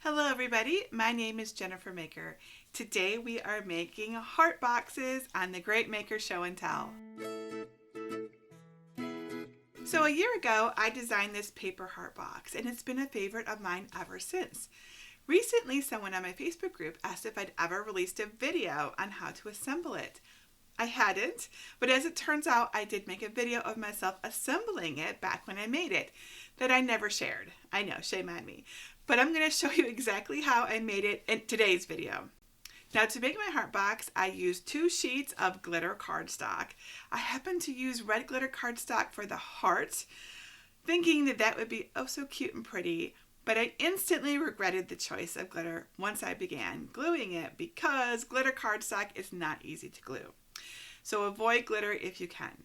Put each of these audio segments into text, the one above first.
Hello everybody, my name is Jennifer Maker. Today we are making heart boxes on the Great Maker Show and Tell. So a year ago I designed this paper heart box and it's been a favorite of mine ever since. Recently someone on my Facebook group asked if I'd ever released a video on how to assemble it. I hadn't, but as it turns out I did make a video of myself assembling it back when I made it that I never shared. I know, shame on me. But I'm going to show you exactly how I made it in today's video. Now to make my heart box, I used 2 sheets of glitter cardstock. I happened to use red glitter cardstock for the heart, thinking that that would be oh so cute and pretty, but I instantly regretted the choice of glitter once I began gluing it because glitter cardstock is not easy to glue. So avoid glitter if you can.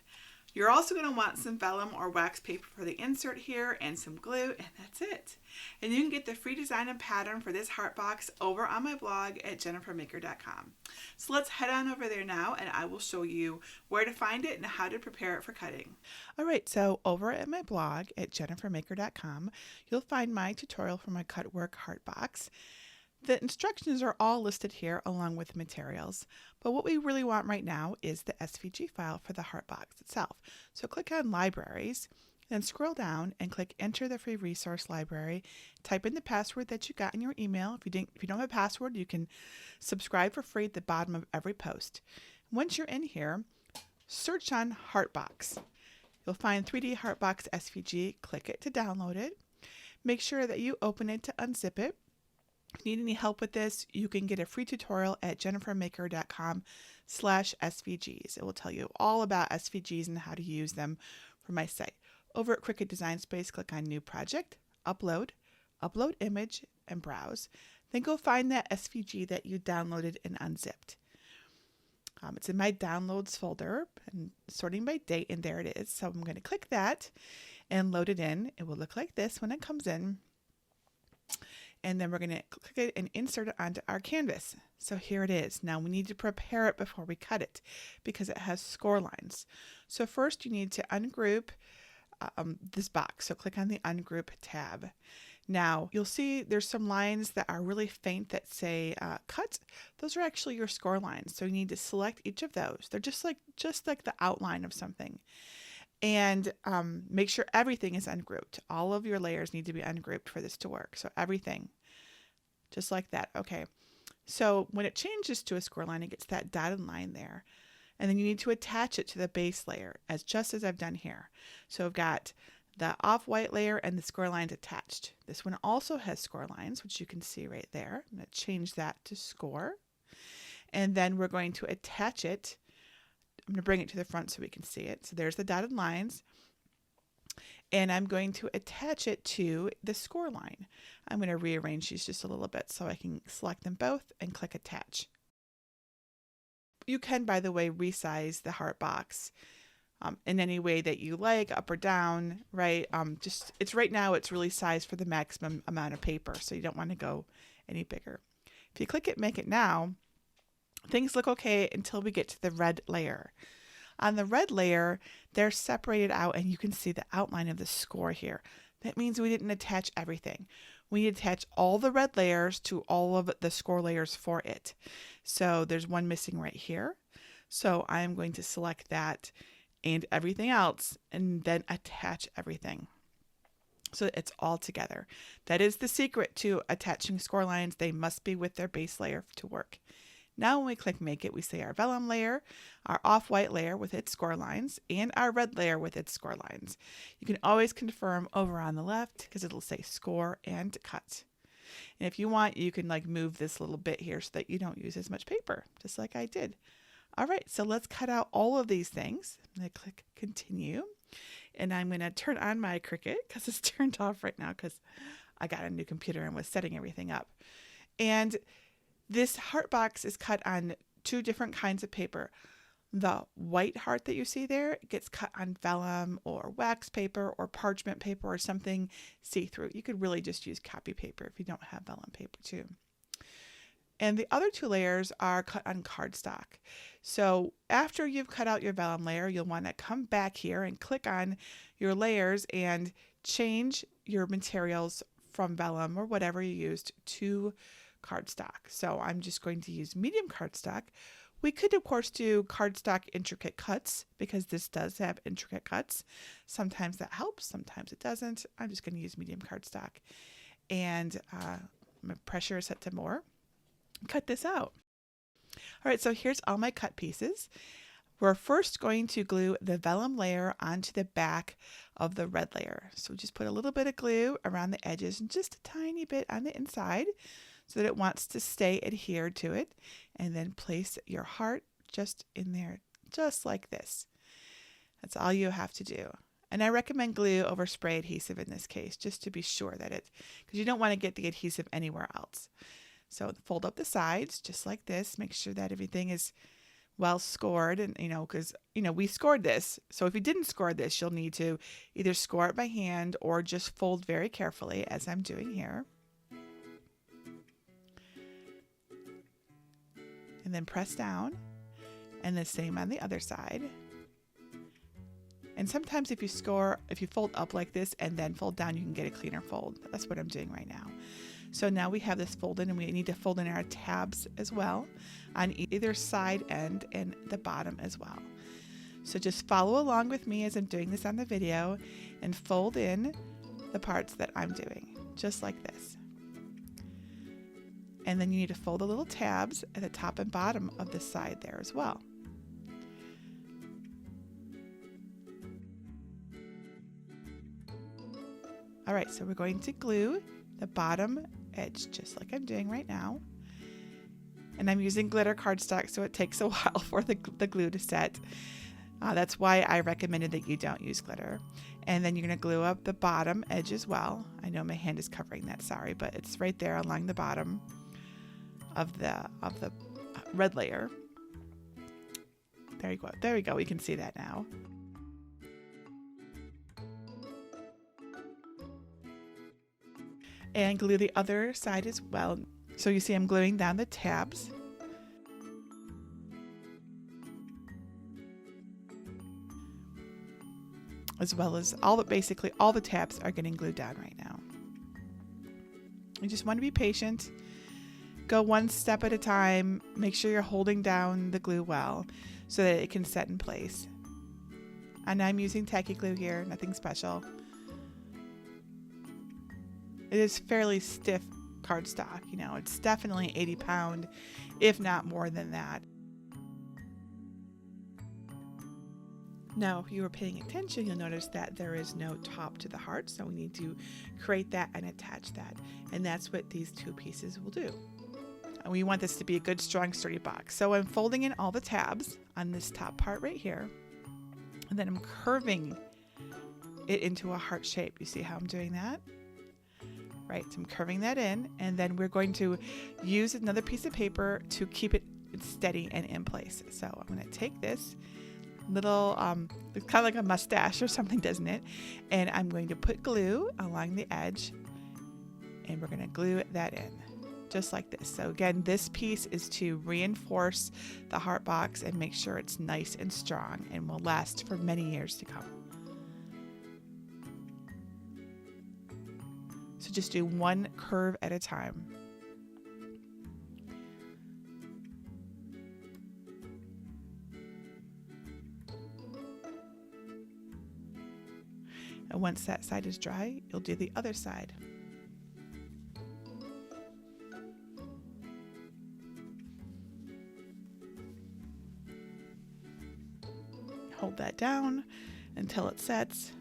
You're also going to want some vellum or wax paper for the insert here and some glue, and that's it. And you can get the free design and pattern for this heart box over on my blog at jennifermaker.com. So let's head on over there now and I will show you where to find it and how to prepare it for cutting. Alright, so over at my blog at jennifermaker.com, you'll find my tutorial for my cut work heart box. The instructions are all listed here along with the materials, but what we really want right now is the SVG file for the heart box itself. So click on Libraries, then scroll down and click Enter the Free Resource Library. Type in the password that you got in your email. If you don't have a password, you can subscribe for free at the bottom of every post. Once you're in here, search on Heart Box. You'll find 3D Heart Box SVG. Click it to download it. Make sure that you open it to unzip it. If you need any help with this, you can get a free tutorial at jennifermaker.com/SVGs. It will tell you all about SVGs and how to use them for my site. Over at Cricut Design Space, click on New Project, Upload, Upload Image, and Browse. Then go find that SVG that you downloaded and unzipped. It's in my Downloads folder and sorting by date, and there it is. So I'm going to click that and load it in. It will look like this when it comes in. And then we're going to click it and insert it onto our canvas. So here it is. Now we need to prepare it before we cut it because it has score lines. So first you need to ungroup this box. So click on the Ungroup tab. Now you'll see there's some lines that are really faint that say cut. Those are actually your score lines. So you need to select each of those. They're just like the outline of something. And make sure everything is ungrouped. All of your layers need to be ungrouped for this to work. So everything, just like that. Okay. So when it changes to a score line, it gets that dotted line there. And then you need to attach it to the base layer, just as I've done here. So I've got the off-white layer and the score lines attached. This one also has score lines, which you can see right there. I'm going to change that to score. And then we're going to attach it. I'm going to bring it to the front so we can see it. So there's the dotted lines. And I'm going to attach it to the score line. I'm going to rearrange these just a little bit so I can select them both and click Attach. You can, by the way, resize the heart box in any way that you like, up or down, right? It's right now it's really sized for the maximum amount of paper, so you don't want to go any bigger. If you click it, Make It Now, things look okay until we get to the red layer. On the red layer, they're separated out and you can see the outline of the score here. That means we didn't attach everything. We need to attach all the red layers to all of the score layers for it. So there's one missing right here. So I'm going to select that and everything else and then attach everything. So it's all together. That is the secret to attaching score lines. They must be with their base layer to work. Now when we click Make It, we see our vellum layer, our off-white layer with its score lines, and our red layer with its score lines. You can always confirm over on the left because it'll say Score and Cut. And if you want, you can move this little bit here so that you don't use as much paper, just like I did. All right, so let's cut out all of these things. I'm going to click Continue, and I'm going to turn on my Cricut because it's turned off right now because I got a new computer and was setting everything up. And this heart box is cut on 2 different kinds of paper. The white heart that you see there gets cut on vellum or wax paper or parchment paper or something see-through. You could really just use copy paper if you don't have vellum paper too. And the other 2 layers are cut on cardstock. So after you've cut out your vellum layer, you'll want to come back here and click on your layers and change your materials from Vellum or whatever you used to cardstock. So I'm just going to use medium cardstock. We could, of course, do cardstock intricate cuts because this does have intricate cuts. Sometimes that helps, sometimes it doesn't. I'm just going to use medium cardstock. And my pressure is set to more. Cut this out. All right, so here's all my cut pieces. We're first going to glue the vellum layer onto the back of the red layer. So just put a little bit of glue around the edges and just a tiny bit on the inside so that it wants to stay adhered to it. And then place your heart just in there, just like this. That's all you have to do. And I recommend glue over spray adhesive in this case, just to be sure that because you don't want to get the adhesive anywhere else. So fold up the sides just like this. Make sure that everything is well scored, and because we scored this. So if you didn't score this, you'll need to either score it by hand or just fold very carefully, as I'm doing here. And then press down, and the same on the other side. And sometimes if you fold up like this and then fold down, you can get a cleaner fold. That's what I'm doing right now. So now we have this folded, and we need to fold in our tabs as well on either side end and the bottom as well. So just follow along with me as I'm doing this on the video and fold in the parts that I'm doing, just like this. And then you need to fold the little tabs at the top and bottom of the side there as well. All right, so we're going to glue the bottom edge just like I'm doing right now. And I'm using glitter cardstock, so it takes a while for the glue to set. That's why I recommended that you don't use glitter. And then you're going to glue up the bottom edge as well. I know my hand is covering that, sorry, but it's right there along the bottom of the red layer. There you go. There we go. We can see that now. And glue the other side as well. So you see I'm gluing down the tabs. As well as basically all the tabs are getting glued down right now. You just want to be patient. Go one step at a time. Make sure you're holding down the glue well so that it can set in place. And I'm using tacky glue here, nothing special. It is fairly stiff cardstock, it's definitely 80 pound, if not more than that. Now, if you were paying attention, you'll notice that there is no top to the heart, so we need to create that and attach that. And that's what these two pieces will do. And we want this to be a good, strong, sturdy box. So I'm folding in all the tabs on this top part right here, and then I'm curving it into a heart shape. You see how I'm doing that? Right, so I'm curving that in, and then we're going to use another piece of paper to keep it steady and in place. So I'm going to take this little, it's kind of like a mustache or something, doesn't it? And I'm going to put glue along the edge, and we're going to glue that in, just like this. So again, this piece is to reinforce the heart box and make sure it's nice and strong and will last for many years to come. So just do one curve at a time. And once that side is dry, you'll do the other side. Hold that down until it sets.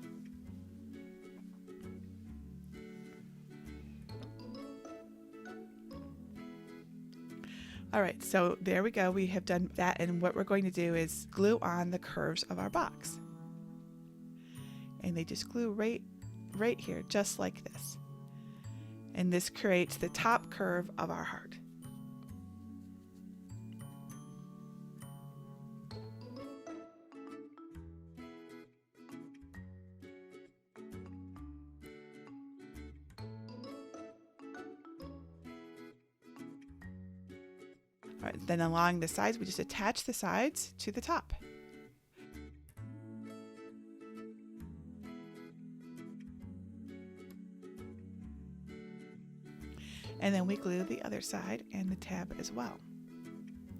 All right, so there we go. We have done that, and what we're going to do is glue on the curves of our box. And they just glue right here, just like this. And this creates the top curve of our heart. All right, then along the sides, we just attach the sides to the top. And then we glue the other side and the tab as well.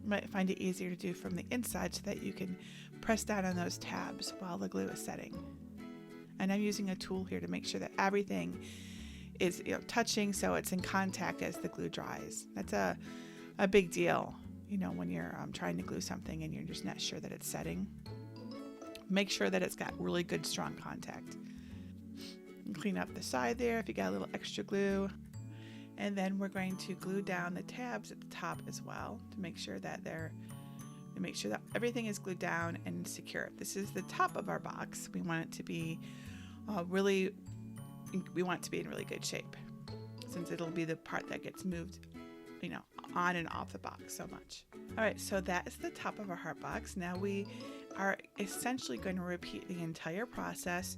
You might find it easier to do from the inside so that you can press down on those tabs while the glue is setting. And I'm using a tool here to make sure that everything is touching so it's in contact as the glue dries. That's a big deal, when you're trying to glue something and you're just not sure that it's setting. Make sure that it's got really good strong contact. And clean up the side there if you got a little extra glue. And then we're going to glue down the tabs at the top as well to make sure that everything is glued down and secure. This is the top of our box. We want it to be in really good shape, since it'll be the part that gets moved, on and off the box so much. All right, so that is the top of our heart box. Now we are essentially going to repeat the entire process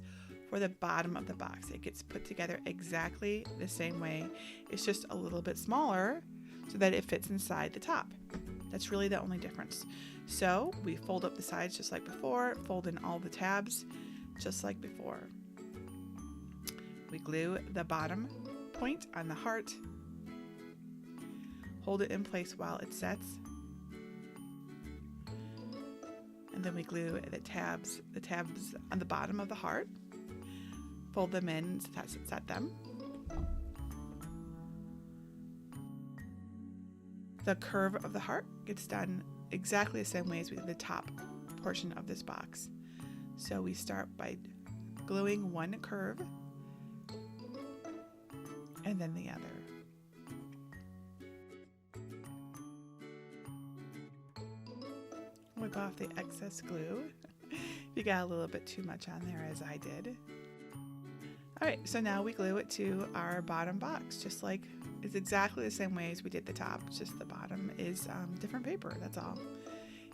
for the bottom of the box. It gets put together exactly the same way. It's just a little bit smaller so that it fits inside the top. That's really the only difference. So we fold up the sides just like before, fold in all the tabs just like before. We glue the bottom point on the heart, hold it in place while it sets, and then we glue the tabs on the bottom of the heart, fold them in, set them. The curve of the heart gets done exactly the same way as we did the top portion of this box. So we start by gluing one curve and then the other. Wipe off the excess glue if you got a little bit too much on there, as I did. All right, so now we glue it to our bottom box, just like it's exactly the same way as we did the top, just the bottom is different paper, that's all.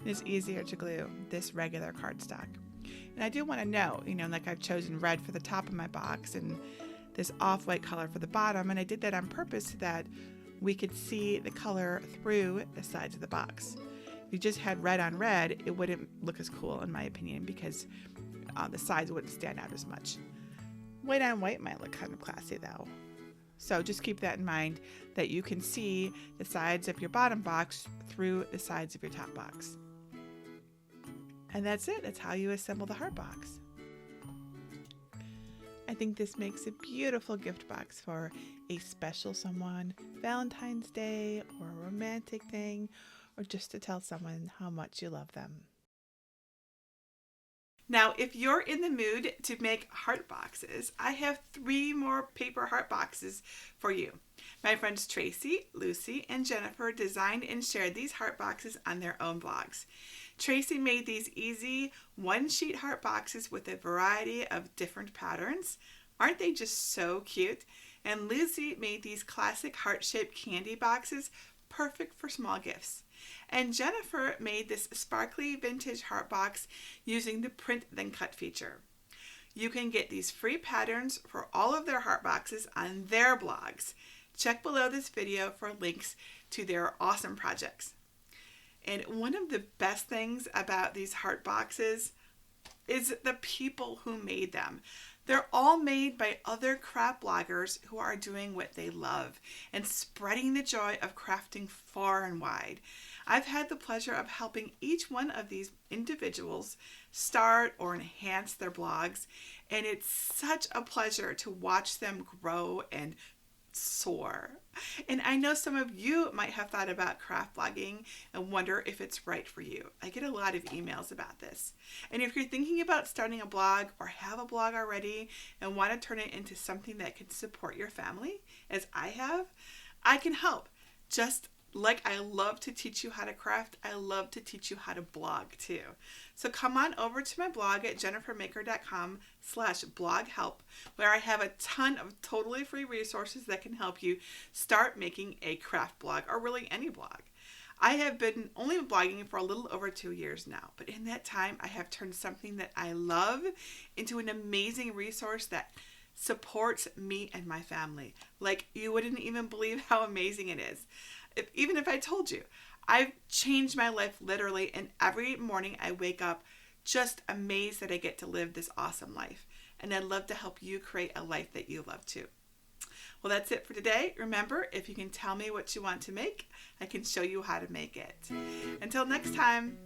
It's easier to glue this regular cardstock. And I do want to note, like I've chosen red for the top of my box and this off-white color for the bottom, and I did that on purpose so that we could see the color through the sides of the box. If you just had red on red, it wouldn't look as cool in my opinion, because the sides wouldn't stand out as much. White on white might look kind of classy though. So just keep that in mind, that you can see the sides of your bottom box through the sides of your top box. And that's it. That's how you assemble the heart box. I think this makes a beautiful gift box for a special someone, Valentine's Day, or a romantic thing, or just to tell someone how much you love them. Now, if you're in the mood to make heart boxes, I have 3 more paper heart boxes for you. My friends Tracy, Lucy, and Jennifer designed and shared these heart boxes on their own blogs. Tracy made these easy one-sheet heart boxes with a variety of different patterns. Aren't they just so cute? And Lucy made these classic heart-shaped candy boxes, perfect for small gifts. And Jennifer made this sparkly vintage heart box using the print then cut feature. You can get these free patterns for all of their heart boxes on their blogs. Check below this video for links to their awesome projects. And one of the best things about these heart boxes is the people who made them. They're all made by other craft bloggers who are doing what they love and spreading the joy of crafting far and wide. I've had the pleasure of helping each one of these individuals start or enhance their blogs, and it's such a pleasure to watch them grow and soar. And I know some of you might have thought about craft blogging and wonder if it's right for you. I get a lot of emails about this. And if you're thinking about starting a blog or have a blog already and want to turn it into something that can support your family, as I have, I can help. Just like I love to teach you how to craft, I love to teach you how to blog too. So come on over to my blog at jennifermaker.com/bloghelp, where I have a ton of totally free resources that can help you start making a craft blog, or really any blog. I have been only blogging for a little over 2 years now, but in that time I have turned something that I love into an amazing resource that supports me and my family. Like, you wouldn't even believe how amazing it is. Even if I told you, I've changed my life literally, and every morning I wake up just amazed that I get to live this awesome life. And I'd love to help you create a life that you love too. Well, that's it for today. Remember, if you can tell me what you want to make, I can show you how to make it. Until next time.